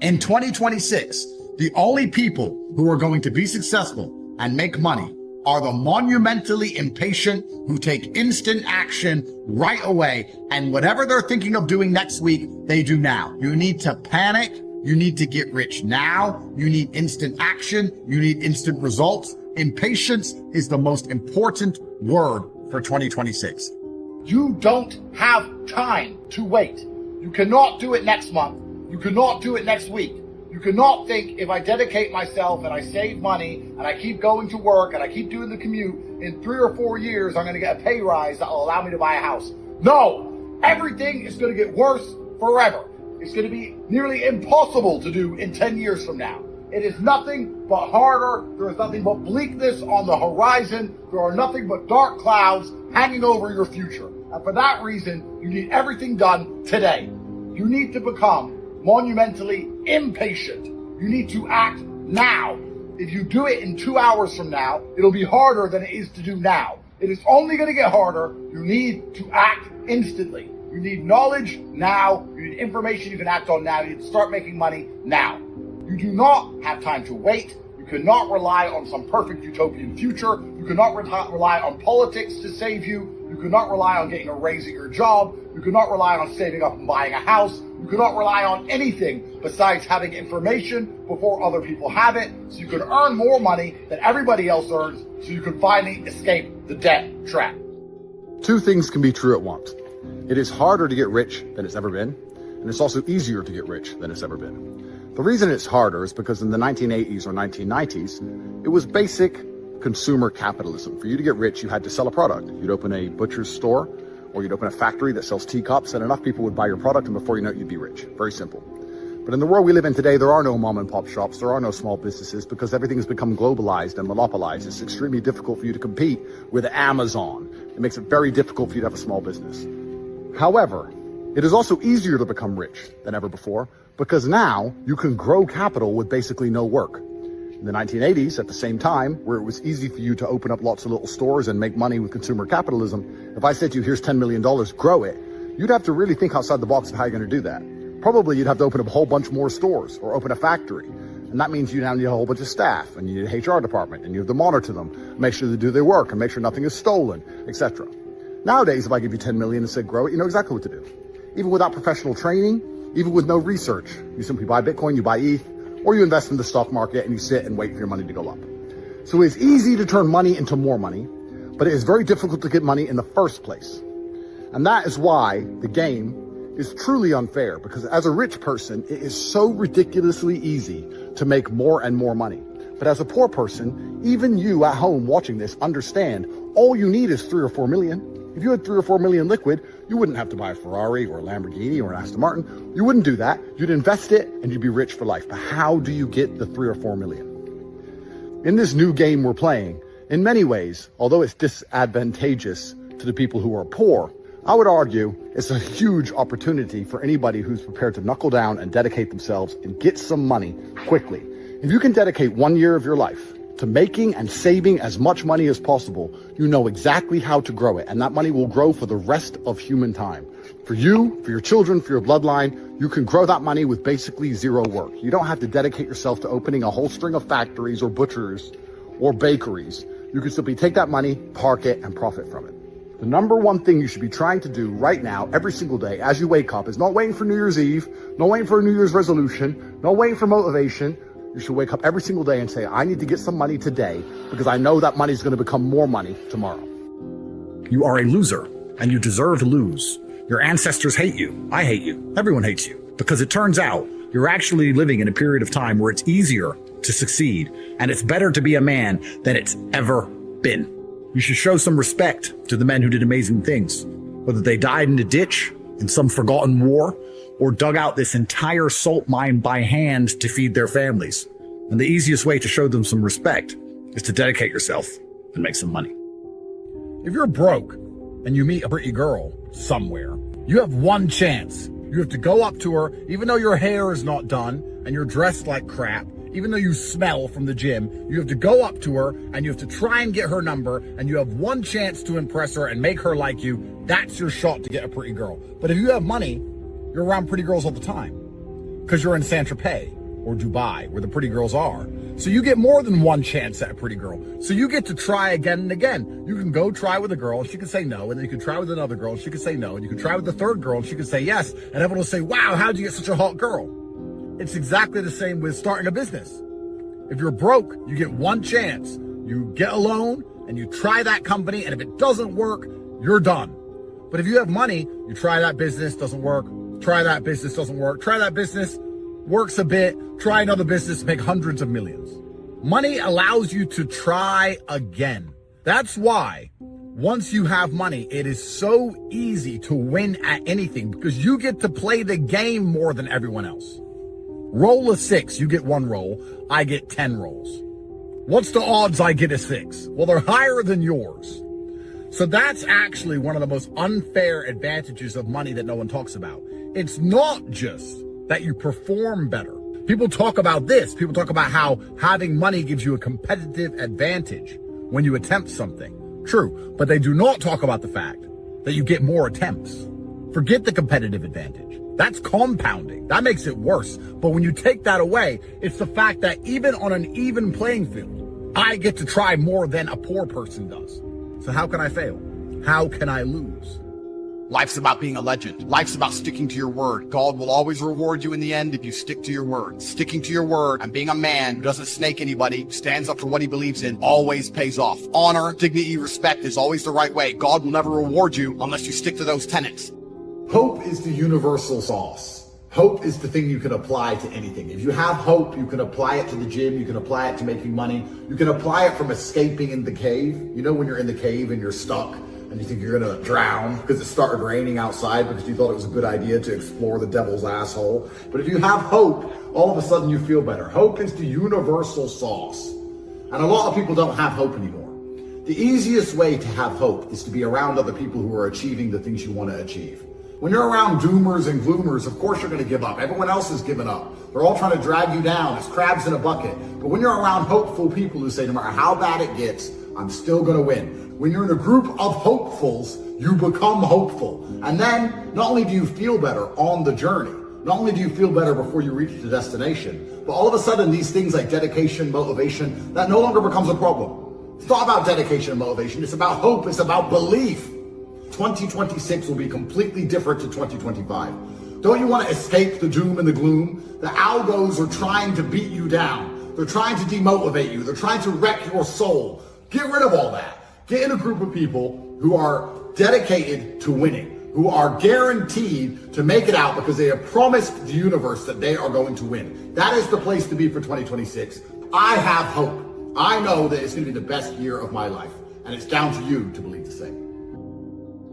In 2026, the only people who are going to be successful and make money are the monumentally impatient who take instant action right away, and whatever they're thinking of doing next week, they do now. You need to panic. You need to get rich now. You need instant action. You need instant results. Impatience is the most important word for 2026. You don't have time to wait. You cannot do it next month. You cannot do it next week. You cannot think, if I dedicate myself and I save money and I keep going to work and I keep doing the commute, in 3 or 4 years, I'm going to get a pay rise that will allow me to buy a house. No, everything is going to get worse forever. It's going to be nearly impossible to do in 10 years from now. It is nothing but harder. There is nothing but bleakness on the horizon. There are nothing but dark clouds hanging over your future. And for that reason, you need everything done today. You need to become monumentally impatient. You need to act now. If you do it in 2 hours from now, it'll be harder than it is to do now. It is only going to get harder. You need to act instantly. You need knowledge now. You need information you can act on now. You need to start making money now. You do not have time to wait. You cannot rely on some perfect utopian future. You cannot rely on politics to save you. You cannot rely on getting a raise at your job. You cannot rely on saving up and buying a house. You cannot rely on anything besides having information before other people have it, so you can earn more money than everybody else earns, so you can finally escape the debt trap. Two things can be true at once. It is harder to get rich than it's ever been, and it's also easier to get rich than it's ever been. The reason it's harder is because in the 1980s or 1990s, it was basic consumer capitalism. For you to get rich, you had to sell a product. You'd open a butcher's store, or you'd open a factory that sells teacups, and enough people would buy your product, and before you know it, you'd be rich. Very simple. But in the world we live in today, there are no mom and pop shops, there are no small businesses, because everything has become globalized and monopolized. It's extremely difficult for you to compete with Amazon. It makes it very difficult for you to have a small business. However, it is also easier to become rich than ever before, because now you can grow capital with basically no work. In the 1980s, at the same time, where it was easy for you to open up lots of little stores and make money with consumer capitalism, if I said to you, here's $10 million, grow it, you'd have to really think outside the box of how you're going to do that. Probably you'd have to open up a whole bunch more stores or open a factory. And that means you now need a whole bunch of staff, and you need an HR department, and you have to monitor them, make sure they do their work, and make sure nothing is stolen, etc. Nowadays, if I give you 10 million and said grow it, you know exactly what to do. Even without professional training, even with no research, you simply buy Bitcoin, you buy ETH, or you invest in the stock market and you sit and wait for your money to go up. So it's easy to turn money into more money, but it is very difficult to get money in the first place. And that is why the game is truly unfair, because as a rich person, it is so ridiculously easy to make more and more money. But as a poor person, even you at home watching this understand all you need is 3 or 4 million. If you had 3 or 4 million liquid, you wouldn't have to buy a Ferrari or a Lamborghini or an Aston Martin. You wouldn't do that. You'd invest it and you'd be rich for life. But how do you get the 3 or 4 million? In this new game we're playing, in many ways, although it's disadvantageous to the people who are poor, I would argue it's a huge opportunity for anybody who's prepared to knuckle down and dedicate themselves and get some money quickly. If you can dedicate 1 year of your life to making and saving as much money as possible, you know exactly how to grow it, and that money will grow for the rest of human time. For you, for your children, for your bloodline, you can grow that money with basically zero work. You don't have to dedicate yourself to opening a whole string of factories or butchers or bakeries. You can simply take that money, park it, and profit from it. The number one thing you should be trying to do right now, every single day, as you wake up, is not waiting for New Year's Eve, not waiting for a New Year's resolution, not waiting for motivation. You should wake up every single day and say, I need to get some money today because I know that money is going to become more money tomorrow. You are a loser, and you deserve to lose. Your ancestors hate you. I hate you. Everyone hates you. Because it turns out you're actually living in a period of time where it's easier to succeed, and it's better to be a man than it's ever been. You should show some respect to the men who did amazing things, whether they died in a ditch, in some forgotten war, or dug out this entire salt mine by hand to feed their families. And the easiest way to show them some respect is to dedicate yourself and make some money. If you're broke and you meet a pretty girl somewhere, you have one chance. You have to go up to her, even though your hair is not done and you're dressed like crap, even though you smell from the gym, you have to go up to her and you have to try and get her number, and you have one chance to impress her and make her like you. That's your shot to get a pretty girl. But if you have money, you're around pretty girls all the time. because you're in Saint-Tropez or Dubai, where the pretty girls are. So you get more than one chance at a pretty girl. So you get to try again and again. You can go try with a girl, and she can say no, and then you can try with another girl, and she can say no, and you can try with the third girl, and she can say yes, and everyone will say, wow, how'd you get such a hot girl? It's exactly the same with starting a business. If you're broke, you get one chance. You get a loan, and you try that company, and if it doesn't work, you're done. But if you have money, you try that business, doesn't work, try that business, doesn't work, try that business, works a bit, try another business, make hundreds of millions. Money allows you to try again. That's why once you have money, it is so easy to win at anything because you get to play the game more than everyone else. Roll a 6, you get 1 roll, I get 10 rolls. What's the odds I get a 6? Well, they're higher than yours. So that's actually one of the most unfair advantages of money that no one talks about. It's not just that you perform better. People talk about this. People talk about how having money gives you a competitive advantage when you attempt something. True, but they do not talk about the fact that you get more attempts. Forget the competitive advantage. That's compounding. That makes it worse. But when you take that away, it's the fact that even on an even playing field, I get to try more than a poor person does. So how can I fail? How can I lose? Life's about being a legend. Life's about sticking to your word. God will always reward you in the end if you stick to your word. Sticking to your word and being a man who doesn't snake anybody, stands up for what he believes in, always pays off. Honor, dignity, respect is always the right way. God will never reward you unless you stick to those tenets. Hope is the universal sauce. Hope is the thing you can apply to anything. If you have hope, you can apply it to the gym, you can apply it to making money, you can apply it from escaping in the cave. You know when you're in the cave and you're stuck and you think you're gonna drown because it started raining outside because you thought it was a good idea to explore the devil's asshole. But if you have hope, all of a sudden you feel better. Hope is the universal sauce. And a lot of people don't have hope anymore. The easiest way to have hope is to be around other people who are achieving the things you want to achieve. When you're around doomers and gloomers, of course you're going to give up. Everyone else is giving up. They're all trying to drag you down. It's crabs in a bucket. But when you're around hopeful people who say, no matter how bad it gets, I'm still going to win. When you're in a group of hopefuls, you become hopeful. And then not only do you feel better on the journey, not only do you feel better before you reach the destination, but all of a sudden these things like dedication, motivation, that no longer becomes a problem. It's not about dedication and motivation. It's about hope. It's about belief. 2026 will be completely different to 2025. Don't you want to escape the doom and the gloom? The algos are trying to beat you down. They're trying to demotivate you. They're trying to wreck your soul. Get rid of all that. Get in a group of people who are dedicated to winning, who are guaranteed to make it out because they have promised the universe that they are going to win. That is the place to be for 2026. I have hope. I know that it's going to be the best year of my life, and it's down to you to believe the same.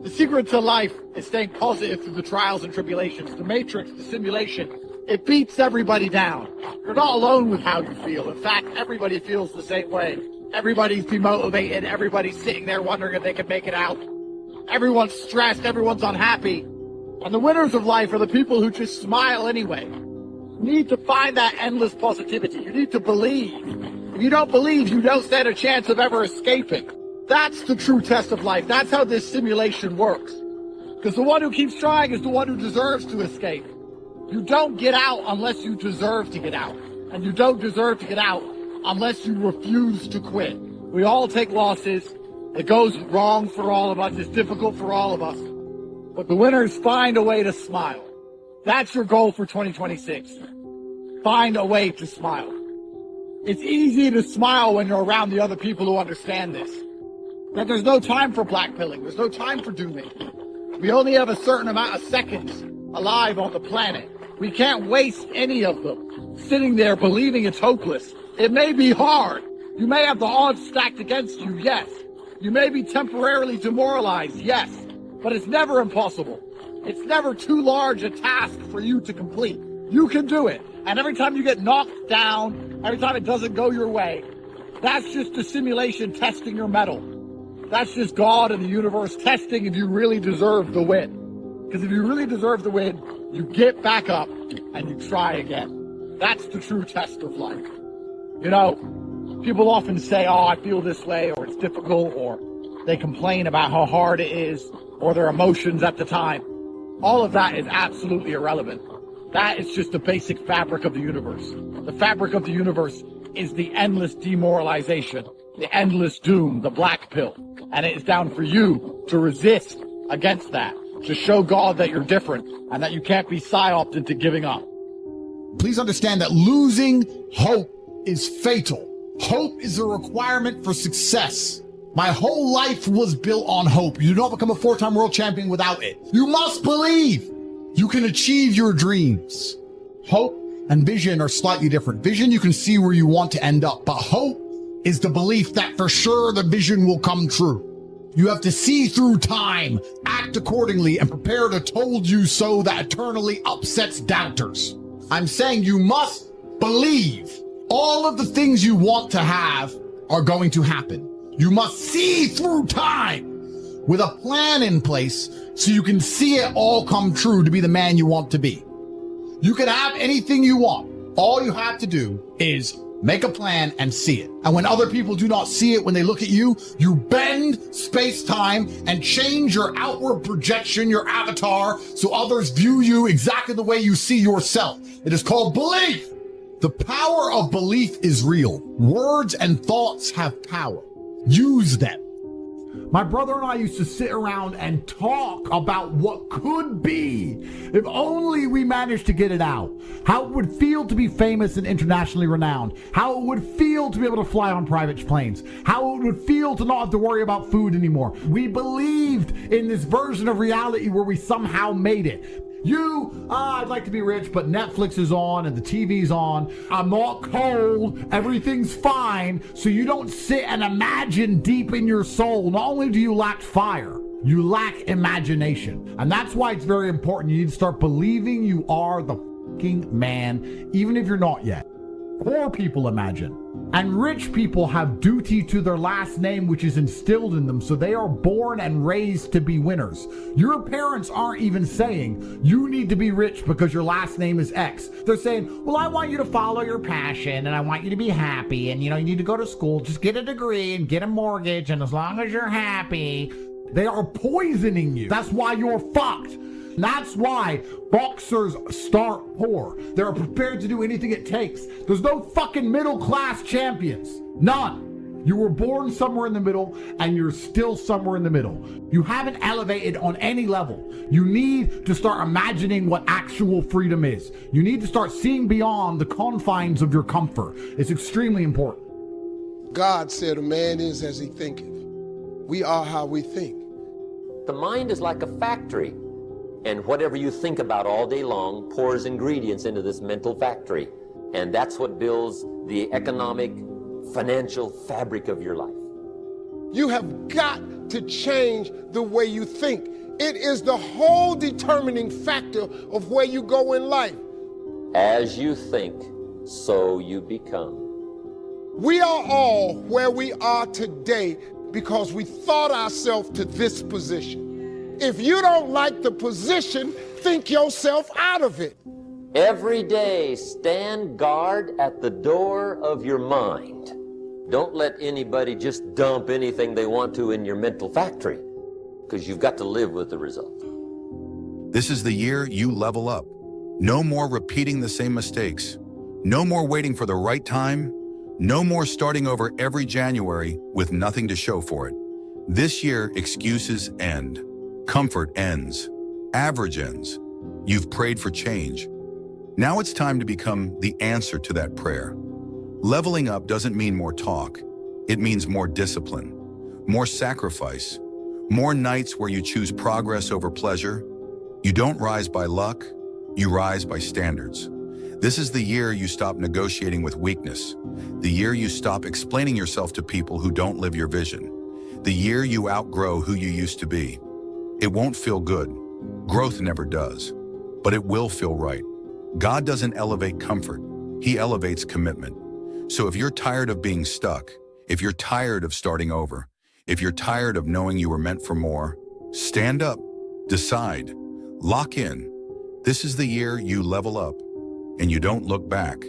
The secret to life is staying positive through the trials and tribulations. The matrix, the simulation, it beats everybody down. You're not alone with how you feel. In fact, everybody feels the same way. Everybody's demotivated. Everybody's sitting there wondering if they can make it out. Everyone's stressed. Everyone's unhappy. And the winners of life are the people who just smile anyway. You need to find that endless positivity. You need to believe. If you don't believe, you don't stand a chance of ever escaping. That's the true test of life. That's how this simulation works. Because the one who keeps trying is the one who deserves to escape. You don't get out unless you deserve to get out. And you don't deserve to get out unless you refuse to quit. We all take losses. It goes wrong for all of us. It's difficult for all of us. But the winners find a way to smile. That's your goal for 2026. Find a way to smile. It's easy to smile when you're around the other people who understand this. That there's no time for blackpilling. There's no time for dooming. We only have a certain amount of seconds alive on the planet. We can't waste any of them sitting there believing it's hopeless. It may be hard. You may have the odds stacked against you, yes. You may be temporarily demoralized, yes. But it's never impossible. It's never too large a task for you to complete. You can do it. And every time you get knocked down, every time it doesn't go your way, that's just the simulation testing your mettle. That's just God and the universe testing if you really deserve the win. Because if you really deserve the win, you get back up and you try again. That's the true test of life. You know, people often say, oh, I feel this way, or it's difficult, or they complain about how hard it is, or their emotions at the time. All of that is absolutely irrelevant. That is just the basic fabric of the universe. The fabric of the universe is the endless demoralization, the endless doom, the black pill. And it is down for you to resist against that, to show God that you're different and that you can't be psyoped into giving up. Please understand that losing hope is fatal. Hope is a requirement for success. My whole life was built on hope. You do not become a 4-time world champion without it. You must believe you can achieve your dreams. Hope and vision are slightly different. Vision, you can see where you want to end up, but hope is the belief that for sure the vision will come true. You have to see through time, act accordingly, and prepare to told you so that eternally upsets doubters. I'm saying you must believe all of the things you want to have are going to happen. You must see through time with a plan in place so you can see it all come true to be the man you want to be. You can have anything you want. All you have to do is make a plan and see it. And when other people do not see it when they look at you, you bend space-time and change your outward projection, your avatar, so others view you exactly the way you see yourself. It is called belief. The power of belief is real. Words and thoughts have power. Use them. My brother and I used to sit around and talk about what could be if only we managed to get it out. How it would feel to be famous and internationally renowned. How it would feel to be able to fly on private planes. How it would feel to not have to worry about food anymore. We believed in this version of reality where we somehow made it. I'd like to be rich, but Netflix is on and the TV's on. I'm not cold. Everything's fine. So you don't sit and imagine deep in your soul. Not only do you lack fire, you lack imagination. And that's why it's very important. You need to start believing you are the fucking man, even if you're not yet. Poor people imagine. And rich people have duty to their last name, which is instilled in them, so they are born and raised to be winners. Your parents aren't even saying, you need to be rich because your last name is X. They're saying, well, I want you to follow your passion, and I want you to be happy, and you need to go to school, just get a degree and get a mortgage, and as long as you're happy. They are poisoning you. That's why you're fucked. That's why boxers start poor. They're prepared to do anything it takes. There's no fucking middle-class champions. None. You were born somewhere in the middle, and you're still somewhere in the middle. You haven't elevated on any level. You need to start imagining what actual freedom is. You need to start seeing beyond the confines of your comfort. It's extremely important. God said a man is as he thinketh. We are how we think. The mind is like a factory. And whatever you think about all day long pours ingredients into this mental factory. And that's what builds the economic, financial fabric of your life. You have got to change the way you think. It is the whole determining factor of where you go in life. As you think, so you become. We are all where we are today because we thought ourselves to this position. If you don't like the position, think yourself out of it. Every day, stand guard at the door of your mind. Don't let anybody just dump anything they want to in your mental factory, because you've got to live with the result. This is the year you level up. No more repeating the same mistakes. No more waiting for the right time. No more starting over every January with nothing to show for it. This year, excuses end. Comfort ends. Average ends. You've prayed for change. Now it's time to become the answer to that prayer. Leveling up doesn't mean more talk. It means more discipline, more sacrifice, more nights where you choose progress over pleasure. You don't rise by luck, you rise by standards. This is the year you stop negotiating with weakness. The year you stop explaining yourself to people who don't live your vision. The year you outgrow who you used to be. It won't feel good. Growth never does. But it will feel right. God doesn't elevate comfort. He elevates commitment. So if you're tired of being stuck, if you're tired of starting over, if you're tired of knowing you were meant for more, stand up, decide, lock in. This is the year you level up and you don't look back.